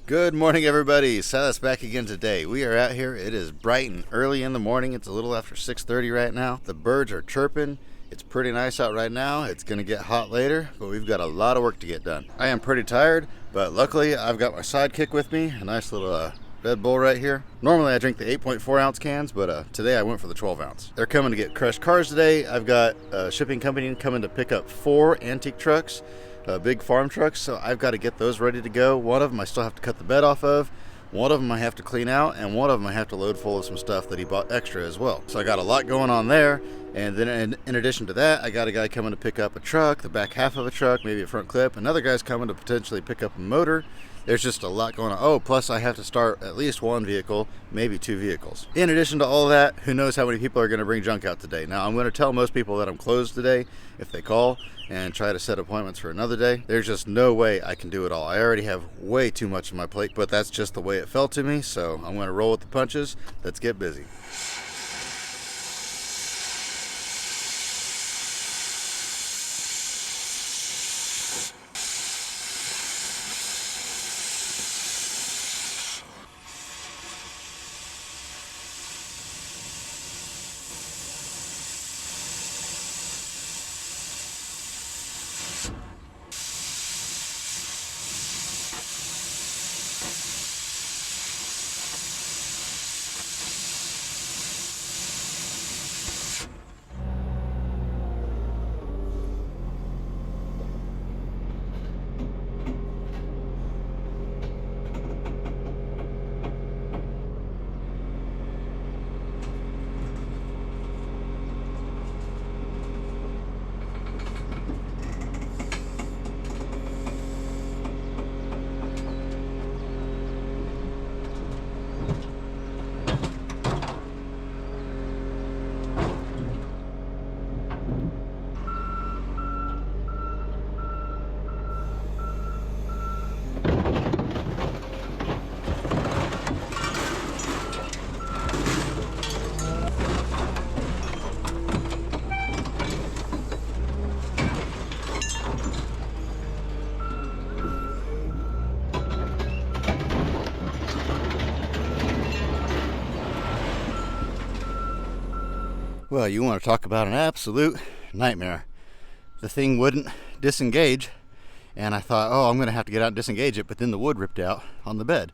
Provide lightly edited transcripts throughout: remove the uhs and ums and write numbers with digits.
Good morning, everybody. Silas back again today. We are out here. It is bright and early in the morning. It's a little after 6:30 right now. The birds are chirping. It's pretty nice out right now. It's going to get hot later, but we've got a lot of work to get done. I am pretty tired, but luckily I've got my sidekick with me, a nice little Red Bull right here. Normally I drink the 8.4 ounce cans, but today I went for the 12 ounce. They're coming to get crushed cars today. I've got a shipping company coming to pick up 4 antique trucks. Big farm trucks, so I've got to get those ready to go. One of them I still have to cut the bed off of, one of them I have to clean out, and one of them I have to load full of some stuff that he bought extra as well. So I got a lot going on there, and then in addition to that, I got a guy coming to pick up a truck, the back half of a truck, maybe a front clip. Another guy's coming to potentially pick up a motor. There's just a lot going on. Oh, plus I have to start at least one vehicle, maybe 2 vehicles. In addition to all that, who knows how many people are going to bring junk out today. Now, I'm going to tell most people that I'm closed today if they call and try to set appointments for another day. There's just no way I can do it all. I already have way too much on my plate, but that's just the way it felt to me, so I'm going to roll with the punches. Let's get busy. Well, you want to talk about an absolute nightmare. The thing wouldn't disengage, and I thought, oh, I'm going to have to get out and disengage it, but then the wood ripped out on the bed.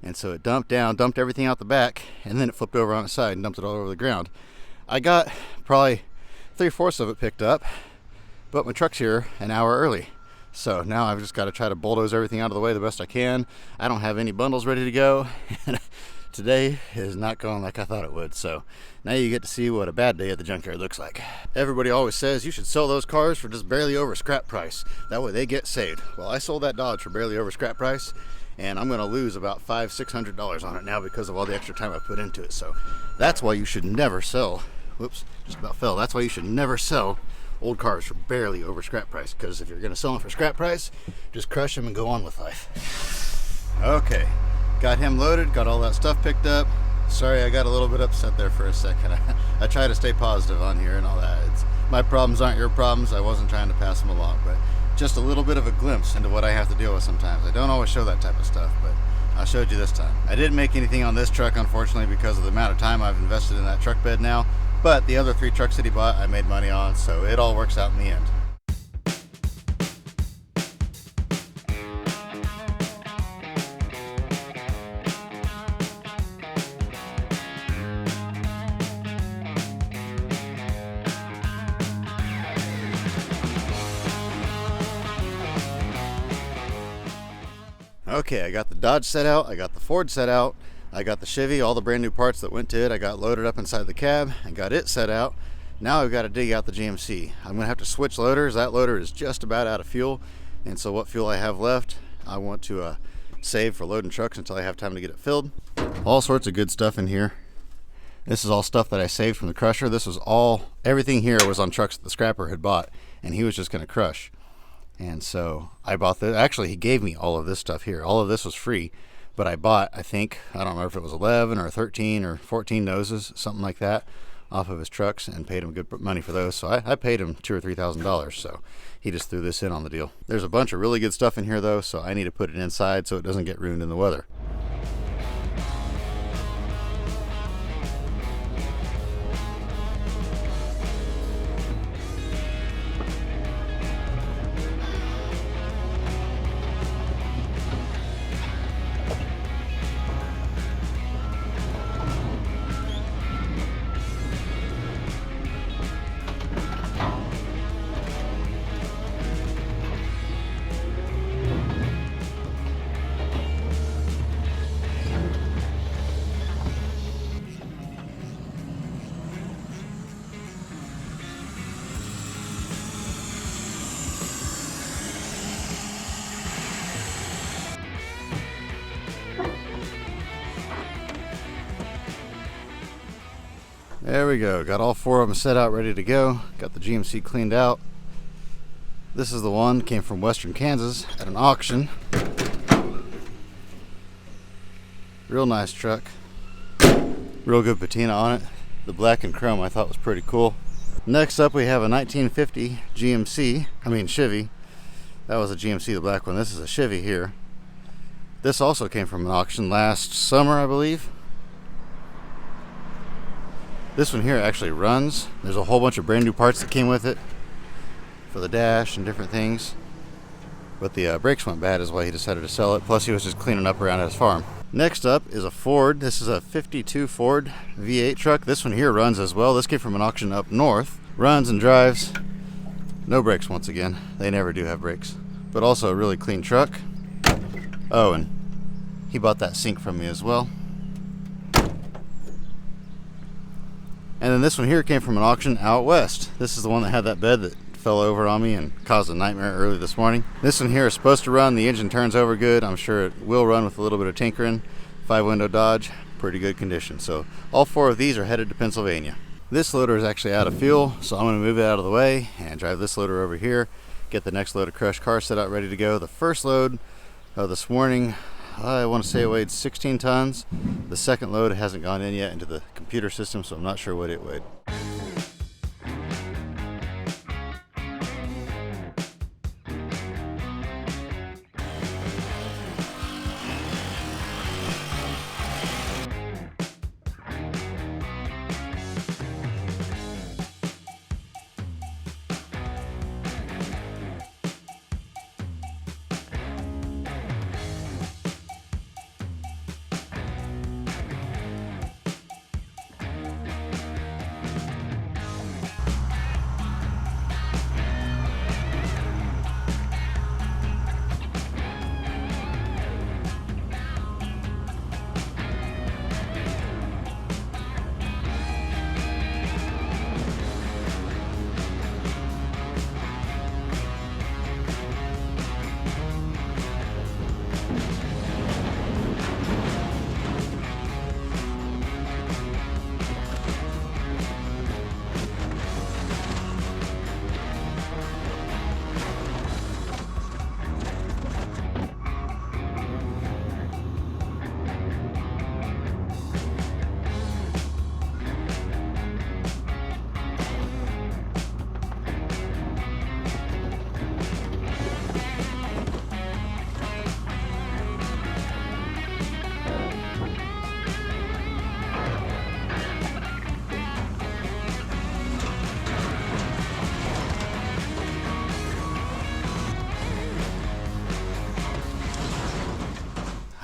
And so it dumped everything out the back, and then it flipped over on its side and dumped it all over the ground. I got probably 3/4 of it picked up, but my truck's here an hour early. So now I've just got to try to bulldoze everything out of the way the best I can. I don't have any bundles ready to go. Today is not going like I thought it would, so now you get to see what a bad day at the junkyard looks like. Everybody always says you should sell those cars for just barely over scrap price. That way they get saved. Well, I sold that Dodge for barely over scrap price, and I'm going to lose about $500-600 on it now because of all the extra time I put into it. So that's why you should never sell. Whoops, just about fell. That's why you should never sell old cars for barely over scrap price, because if you're going to sell them for scrap price, just crush them and go on with life. Okay. Got him loaded, got all that stuff picked up. Sorry, I got a little bit upset there for a second. I try to stay positive on here and all that. My problems aren't your problems. I wasn't trying to pass them along, but just a little bit of a glimpse into what I have to deal with sometimes. I don't always show that type of stuff, but I showed you this time. I didn't make anything on this truck, unfortunately, because of the amount of time I've invested in that truck bed now, but the other 3 trucks that he bought, I made money on, so it all works out in the end. Okay, I got the Dodge set out, I got the Ford set out, I got the Chevy, all the brand new parts that went to it, I got loaded up inside the cab and got it set out. Now I've got to dig out the GMC. I'm gonna have to switch loaders. That loader is just about out of fuel, and so what fuel I have left, I want to save for loading trucks until I have time to get it filled. All sorts of good stuff in here. This is all stuff that I saved from the crusher. This was everything here was on trucks that the scrapper had bought, and he was just gonna crush. And so I bought this. Actually, he gave me all of this stuff here. All of this was free, but I bought, I don't remember if it was 11 or 13 or 14 noses, something like that, off of his trucks and paid him good money for those. So I paid him $2,000 or $3,000. So he just threw this in on the deal. There's a bunch of really good stuff in here though, so I need to put it inside so it doesn't get ruined in the weather. There we go, got all 4 of them set out ready to go. Got the GMC cleaned out. This is the one, came from Western Kansas at an auction. Real nice truck. Real good patina on it. The black and chrome I thought was pretty cool. Next up we have a 1950 Chevy. That was a GMC, the black one. This is a Chevy here. This also came from an auction last summer, I believe. This one here actually runs. There's a whole bunch of brand new parts that came with it for the dash and different things. But the brakes went bad is why he decided to sell it. Plus he was just cleaning up around at his farm. Next up is a Ford. This is a 52 Ford V8 truck. This one here runs as well. This came from an auction up north. Runs and drives. No brakes once again. They never do have brakes. But also a really clean truck. Oh, and he bought that sink from me as well. And then this one here came from an auction out west. This is the one that had that bed that fell over on me and caused a nightmare early this morning. This one here is supposed to run. The engine turns over good. I'm sure it will run with a little bit of tinkering. 5-window Dodge, pretty good condition. So all 4 of these are headed to Pennsylvania. This loader is actually out of fuel, so I'm going to move it out of the way and drive this loader over here. Get the next load of crushed cars set out ready to go. The first load this morning, I want to say it weighed 16 tons. The second load hasn't gone in yet into the computer system, so I'm not sure what it weighed.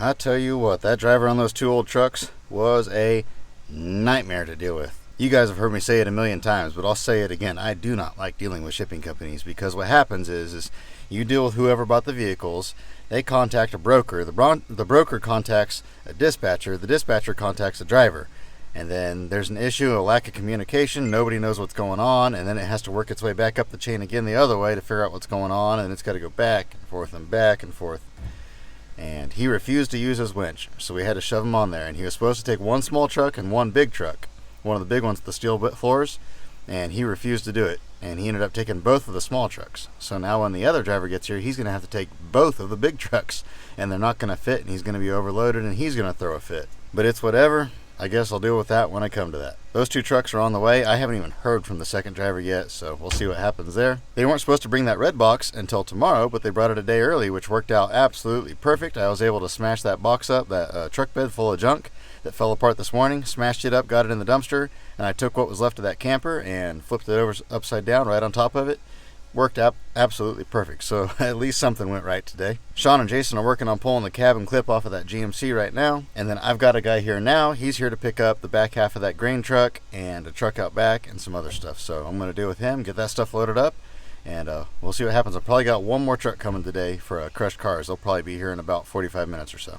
I tell you what, that driver on those 2 old trucks was a nightmare to deal with. You guys have heard me say it a million times, but I'll say it again. I do not like dealing with shipping companies because what happens is you deal with whoever bought the vehicles. They contact a broker. The broker contacts a dispatcher. The dispatcher contacts a driver. And then there's an issue, a lack of communication. Nobody knows what's going on. And then it has to work its way back up the chain again the other way to figure out what's going on. And it's got to go back and forth and back and forth. And he refused to use his winch, so we had to shove him on there. And he was supposed to take 1 small truck and 1 big truck, one of the big ones with the steel floors, and he refused to do it. And he ended up taking both of the small trucks. So now when the other driver gets here, he's going to have to take both of the big trucks, and they're not going to fit, and he's going to be overloaded, and he's going to throw a fit. But it's whatever. I guess I'll deal with that when I come to that. Those 2 trucks are on the way. I haven't even heard from the second driver yet, so we'll see what happens there. They weren't supposed to bring that red box until tomorrow, but they brought it a day early, which worked out absolutely perfect. I was able to smash that box up, that truck bed full of junk that fell apart this morning, smashed it up, got it in the dumpster, and I took what was left of that camper and flipped it over upside down right on top of it. Worked out absolutely perfect, so at least something went right today. Sean and Jason are working on pulling the cab and clip off of that GMC right now, and then I've got a guy here now. He's here to pick up the back half of that grain truck and a truck out back and some other stuff, so I'm going to deal with him, get that stuff loaded up, and we'll see what happens. I've probably got one more truck coming today for crushed cars. They'll probably be here in about 45 minutes or so.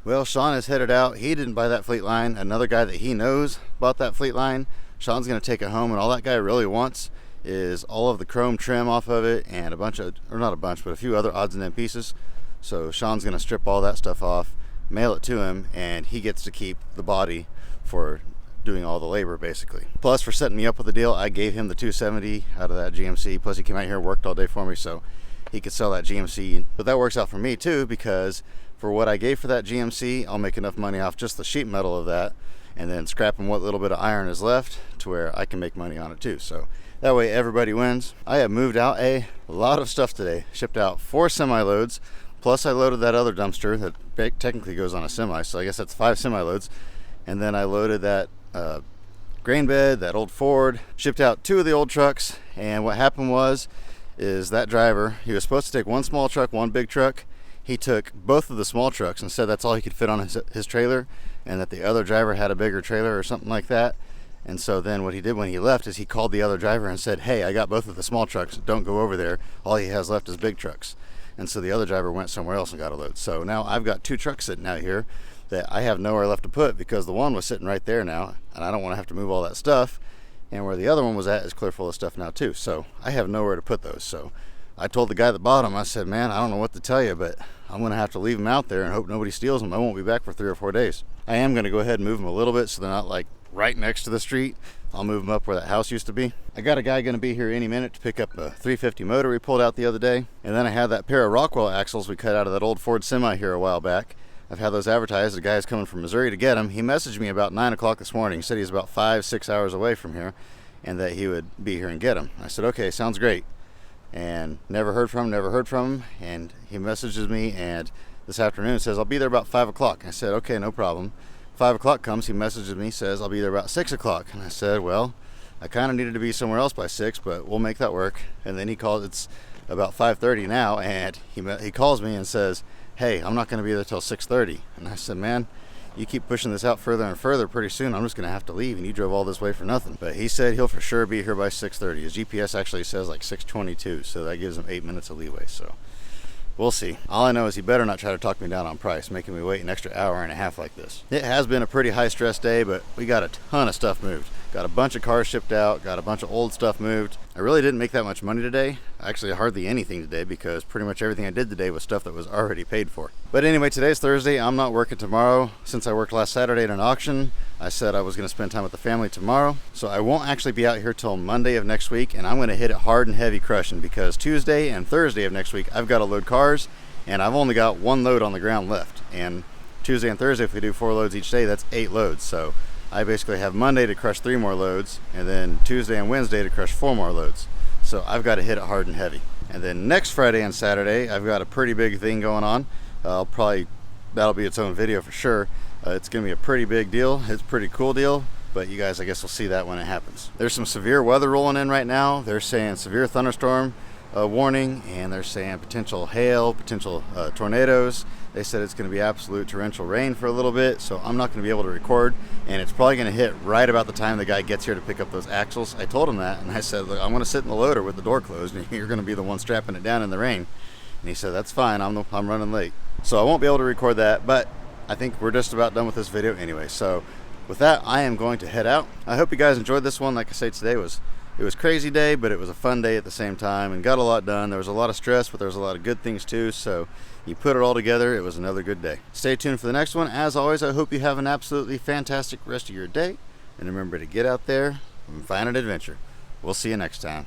Well, Sean is headed out. He didn't buy that fleet line. Another guy that he knows bought that fleet line. Sean's going to take it home, and all that guy really wants is all of the chrome trim off of it and a bunch of, or not a bunch, but a few other odds and end pieces. So Sean's going to strip all that stuff off, mail it to him, and he gets to keep the body for doing all the labor, basically. Plus, for setting me up with the deal, I gave him the $270 out of that GMC. Plus, he came out here and worked all day for me, so he could sell that GMC. But that works out for me too, because for what I gave for that GMC, I'll make enough money off just the sheet metal of that, and then scrapping what little bit of iron is left to where I can make money on it too. So that way everybody wins. I have moved out a lot of stuff today. Shipped out 4 semi-loads, plus I loaded that other dumpster that technically goes on a semi, so I guess that's 5 semi-loads. And then I loaded that grain bed, that old Ford, shipped out 2 of the old trucks. And what happened is that driver, he was supposed to take 1 small truck, 1 big truck. He took both of the small trucks and said that's all he could fit on his trailer, and that the other driver had a bigger trailer or something like that. And so then what he did when he left is he called the other driver and said, hey, I got both of the small trucks, don't go over there, all he has left is big trucks. And so the other driver went somewhere else and got a load. So now I've got 2 trucks sitting out here that I have nowhere left to put, because the one was sitting right there now and I don't want to have to move all that stuff, and where the other one was at is clear full of stuff now too. So I have nowhere to put those. So I told the guy at the bottom, I said, man, I don't know what to tell you, but I'm going to have to leave them out there and hope nobody steals them. I won't be back for 3 or 4 days. I am going to go ahead and move them a little bit so they're not like right next to the street. I'll move them up where that house used to be. I got a guy going to be here any minute to pick up a 350 motor we pulled out the other day. And then I have that pair of Rockwell axles we cut out of that old Ford Semi here a while back. I've had those advertised. The guy's coming from Missouri to get them. He messaged me about 9 o'clock this morning. He said he's about 5-6 hours away from here and that he would be here and get them. I said, okay, sounds great. And never heard from him. And he messages me and this afternoon says, I'll be there about 5 o'clock. I said, okay, no problem. 5 o'clock comes, he messages me, says, I'll be there about 6 o'clock. And I said, well, I kind of needed to be somewhere else by 6, but we'll make that work. And then he calls, it's about 5:30 now, and he calls me and says, hey, I'm not going to be there till 6:30. And I said, man, you keep pushing this out further and further, pretty soon I'm just going to have to leave, and you drove all this way for nothing. But he said he'll for sure be here by 6:30. His GPS actually says like 6:22, so that gives him 8 minutes of leeway. So we'll see. All I know is he better not try to talk me down on price, making me wait an extra hour and a half like this. It has been a pretty high stress day, but we got a ton of stuff moved. Got a bunch of cars shipped out, got a bunch of old stuff moved. I really didn't make that much money today. Actually, hardly anything today because pretty much everything I did today was stuff that was already paid for. But anyway, today's Thursday. I'm not working tomorrow. Since I worked last Saturday at an auction, I said I was going to spend time with the family tomorrow. So I won't actually be out here till Monday of next week, and I'm going to hit it hard and heavy crushing because Tuesday and Thursday of next week, I've got to load cars, and I've only got 1 load on the ground left. And Tuesday and Thursday, if we do 4 loads each day, that's 8 loads. So I basically have Monday to crush 3 more loads, and then Tuesday and Wednesday to crush 4 more loads. So I've got to hit it hard and heavy. And then next Friday and Saturday, I've got a pretty big thing going on. That'll be its own video for sure. It's going to be a pretty big deal. It's a pretty cool deal, but you guys, I guess, will see that when it happens. There's some severe weather rolling in right now. They're saying severe thunderstorm warning, and they're saying potential hail, potential tornadoes. They said it's going to be absolute torrential rain for a little bit, so I'm not going to be able to record, and it's probably going to hit right about the time the guy gets here to pick up those axles. I told him that, and I said, look, I'm going to sit in the loader with the door closed, and you're going to be the one strapping it down in the rain. And he said, that's fine, I'm running late. So I won't be able to record that, but I think we're just about done with this video anyway. So with that, I am going to head out. I hope you guys enjoyed this one. Like I say, today was a crazy day, but it was a fun day at the same time and got a lot done. There was a lot of stress, but there was a lot of good things too. So you put it all together, it was another good day. Stay tuned for the next one. As always, I hope you have an absolutely fantastic rest of your day. And remember to get out there and find an adventure. We'll see you next time.